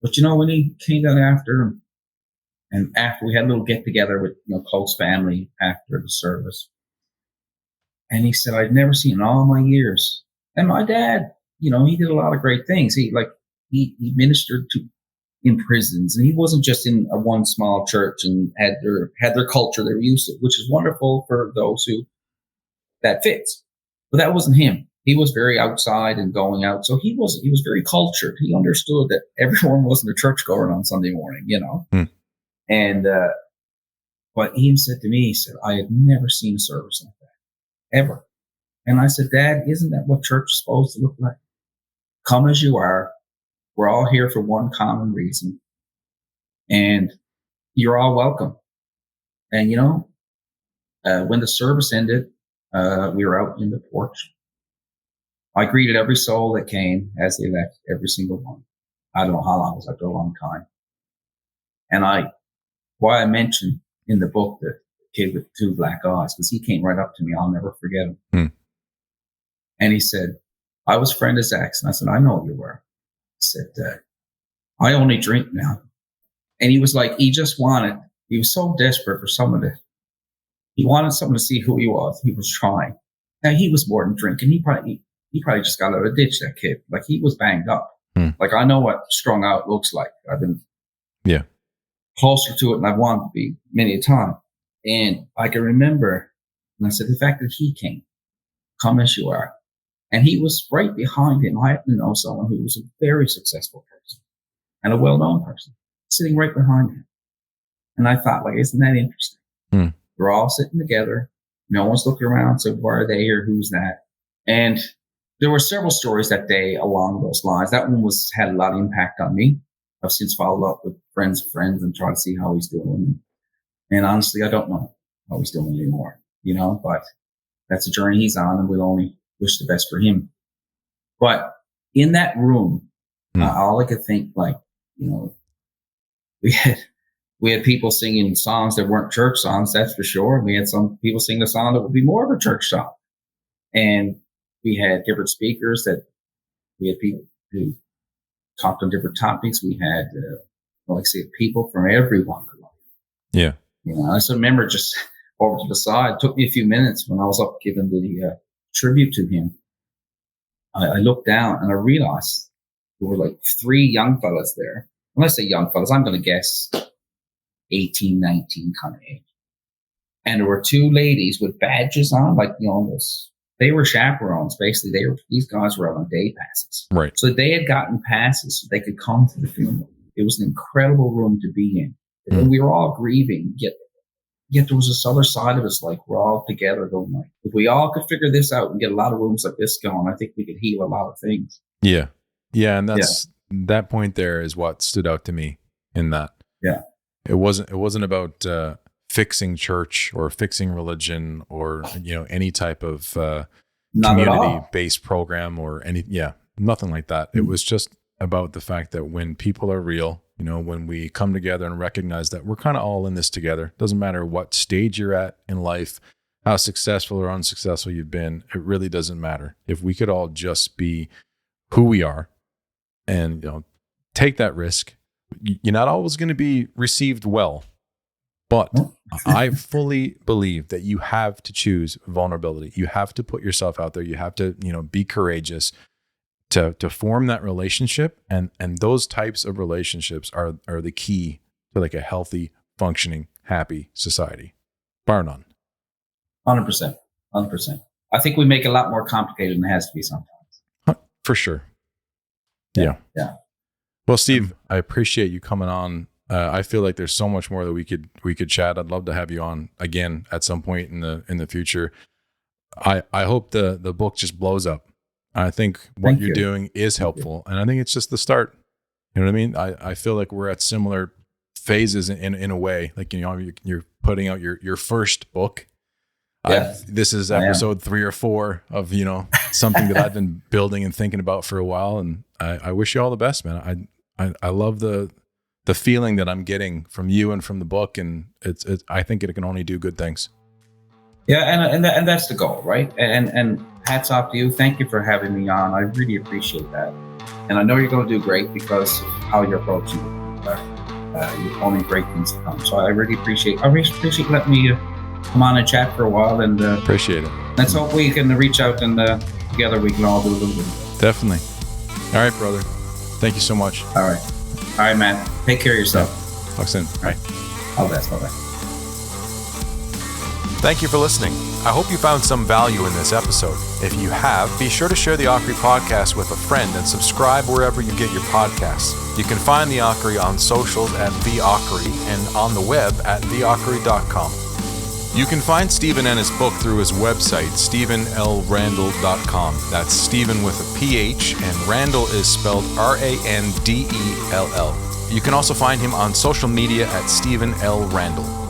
but when he came down after we had a little get together with close family after the service. And he said, I'd never seen in all my years. And my dad, he did a lot of great things. He ministered in prisons, and he wasn't just in one small church and had their culture they were used to, which is wonderful for those who that fits. But that wasn't him. he was very outside and going out. So he was very cultured. He understood that everyone wasn't a churchgoer on Sunday morning, you know. And but he said to me, he said, I had never seen a service like that, ever. And I said, Dad, isn't that what church is supposed to look like? Come as you are. We're all here for one common reason. And you're all welcome. And, you know, when the service ended, we were out in the porch. I greeted every soul that came as they left, every single one. I don't know how long it was, after a long time. And why I mentioned in the book the kid with 2 black eyes, because he came right up to me. I'll never forget him. And he said, I was friend of Zack's. And I said, I know you were. He said, I only drink now. And he was like, he was so desperate for he wanted someone to see who he was. He was trying. Now, he was more than drinking. He probably just got out of a ditch, that kid. Like, he was banged up. Like, I know what strung out looks like. I've been closer to it than I wanted to be many a time. And I can remember, and I said, the fact that he came, come as you are. And he was right behind him. I happen to know someone who was a very successful person and a well-known person sitting right behind him. And I thought, like, isn't that interesting? We're all sitting together. No one's looking around. So why are they here? Who's that? And there were several stories that day along those lines. That one had a lot of impact on me. I've since followed up with friends of friends and tried to see how he's doing. And honestly, I don't know how he's doing anymore, you know, but that's a journey he's on, and we'll only wish the best for him. But in that room, all I could think, like, you know, we had people singing songs that weren't church songs, that's for sure. And we had some people sing a song that would be more of a church song. And we had different speakers we had people who talked on different topics. We had, like I say, people from every walk of life. Yeah. You know, I just remember just over to the side. It took me a few minutes when I was up giving the tribute to him. I looked down and I realized there were like 3 young fellas there. When I say young fellas, I'm going to guess 18, 19 kind of age. And there were 2 ladies with badges on, like, you know, they were chaperones. Basically, these guys were out on day passes. Right. So they had gotten passes so they could come to the funeral. It was an incredible room to be in. And we were all grieving, yet there was this other side of us, like, we're all together going, like, if we all could figure this out and get a lot of rooms like this going, I think we could heal a lot of things. Yeah. Yeah. And that point there is what stood out to me in that. Yeah. It wasn't about fixing church or fixing religion or, you know, any type of community-based program or nothing like that. It was just about the fact that when people are real, you know, when we come together and recognize that we're kind of all in this together, doesn't matter what stage you're at in life, how successful or unsuccessful you've been, it really doesn't matter. If we could all just be who we are and, you know, take that risk, you're not always going to be received well. But I fully believe that you have to choose vulnerability. You have to put yourself out there. You have to, you know, be courageous to form that relationship. And those types of relationships are the key to like a healthy, functioning, happy society, bar none. 100%. 100%. I think we make it a lot more complicated than it has to be sometimes. For sure. Yeah. Well, Steve, I appreciate you coming on. I feel like there's so much more that we could chat. I'd love to have you on again at some point in the future. I hope the book just blows up. I think what you're doing is helpful, and I think it's just the start. You know what I mean? I feel like we're at similar phases in a way. Like, you know, you're putting out your first book. Yeah. This is episode 3 or 4 of, you know, something that I've been building and thinking about for a while, and I wish you all the best, man. I love the feeling that I'm getting from you and from the book, and it's I think it can only do good things. Yeah, and that's the goal, right? And hats off to you. Thank you for having me on. I really appreciate that, and I know you're going to do great because of how you're approaching it. You're only great things to come. So I really appreciate letting me come on and chat for a while, and appreciate it. Let's hope we can reach out and together we can all do a little bit. Definitely. All right, brother. Thank you so much. All right, man. Take care of yourself. Yeah. Talk soon. All right. All the best. Bye-bye. Thank you for listening. I hope you found some value in this episode. If you have, be sure to share the Akkeri Podcast with a friend and subscribe wherever you get your podcasts. You can find the Akkeri on socials at The Akkeri and on the web at theakkeri.com. You can find Stephen and his book through his website, stephenlrandell.com. That's Stephen with a PH, and Randell is spelled Randell. You can also find him on social media at Stephen L. Randell.